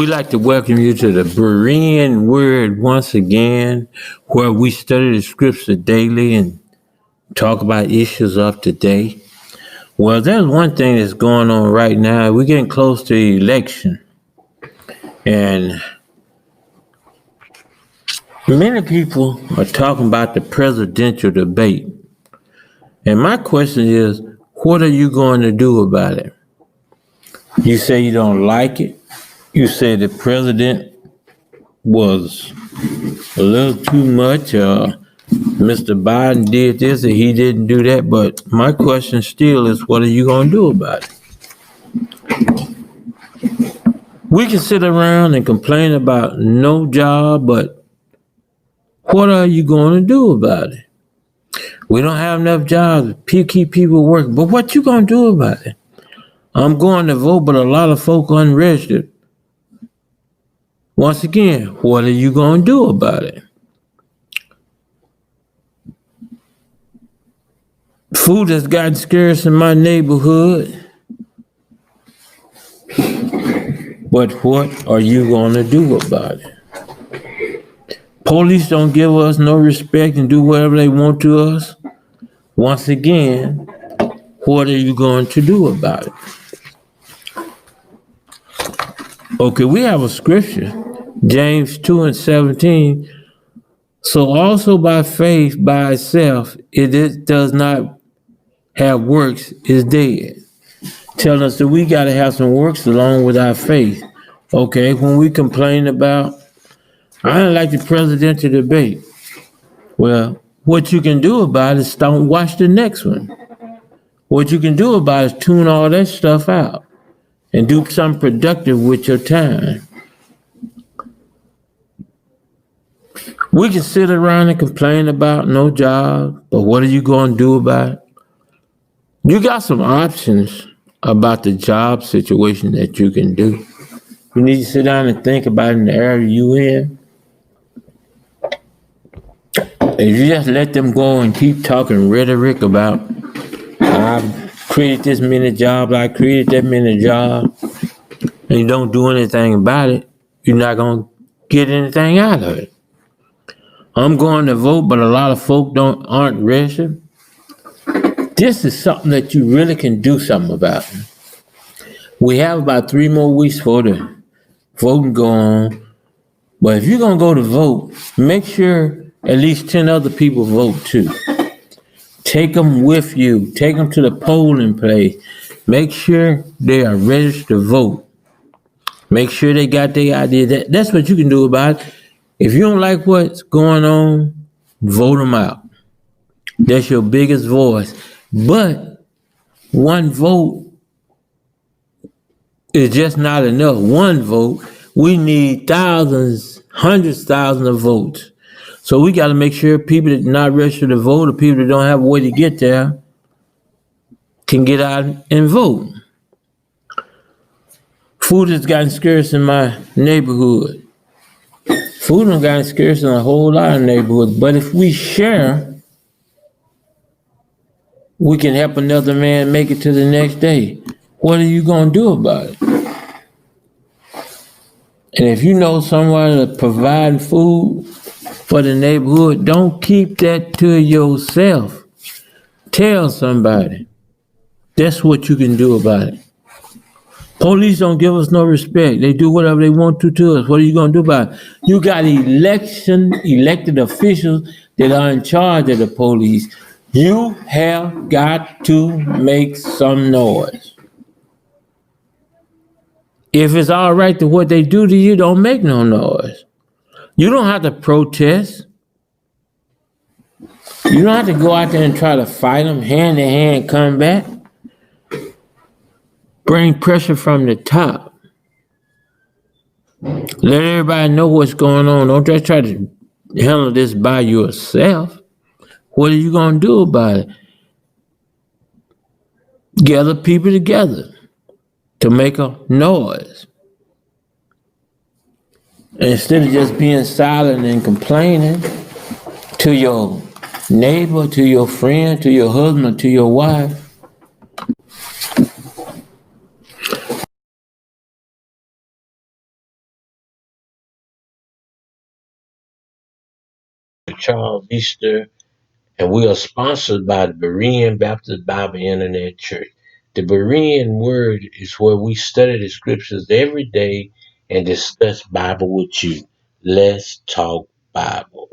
We'd like to welcome you to the Berean Word once again, where we study the scripture daily and talk about issues of today. Well, there's one thing that's going on right now. We're getting close to the election, and many people are talking about the presidential debate. And my question is, what are you going to do about it? You say you don't like it. You say the president was a little too much. Mr. Biden did this and he didn't do that. But my question still is, what are you going to do about it? We can sit around and complain about no job, but what are you going to do about it? We don't have enough jobs. Keep people working. But what you going to do about it? I'm going to vote, but a lot of folk are unregistered. Once again, what are you going to do about it? Food has gotten scarce in my neighborhood. But what are you going to do about it? Police don't give us no respect and do whatever they want to us. Once again, what are you going to do about it? Okay, we have a scripture, James 2:17. So also by faith by itself, it does not have works, is dead. Telling us that we got to have some works along with our faith. Okay, when we complain about, I don't like the presidential debate. Well, what you can do about it is don't watch the next one. What you can do about it is tune all that stuff out and do something productive with your time. We can sit around and complain about no job, but what are you going to do about it? You got some options about the job situation that you can do. You need to sit down and think about it in the area you in. If you just let them go and keep talking rhetoric about, I've created this many jobs, I created that many jobs, and you don't do anything about it, you're not going to get anything out of it. I'm going to vote, but a lot of folk aren't registered. This is something that you really can do something about. We have about 3 more weeks for the voting go on. But if you're going to go to vote, make sure at least 10 other people vote too. Take them with you. Take them to the polling place. Make sure they are registered to vote. Make sure they got their idea. That's what you can do about it. If you don't like what's going on, vote them out. That's your biggest voice. But one vote is just not enough. One vote, we need thousands, hundreds of thousands of votes. So we got to make sure people that are not registered to vote or people that don't have a way to get there can get out and vote. Food has gotten scarce in my neighborhood. Food has gotten scarce in a whole lot of neighborhoods. But if we share, we can help another man make it to the next day. What are you going to do about it? And if you know someone that's providing food for the neighborhood, don't keep that to yourself. Tell somebody. That's what you can do about it. Police don't give us no respect. They do whatever they want to us. What are you going to do about it? You got elected officials that are in charge of the police. You have got to make some noise. If it's all right to what they do to you, don't make no noise. You don't have to protest. You don't have to go out there and try to fight them hand to hand combat. Bring pressure from the top. Let everybody know what's going on. Don't just try to handle this by yourself. What are you going to do about it? Gather people together to make a noise. Instead of just being silent and complaining to your neighbor, to your friend, to your husband, to your wife. Charles Easter, and we are sponsored by the Berean Baptist Bible Internet Church. The Berean Word is where we study the scriptures every day and discuss Bible with you. Let's talk Bible.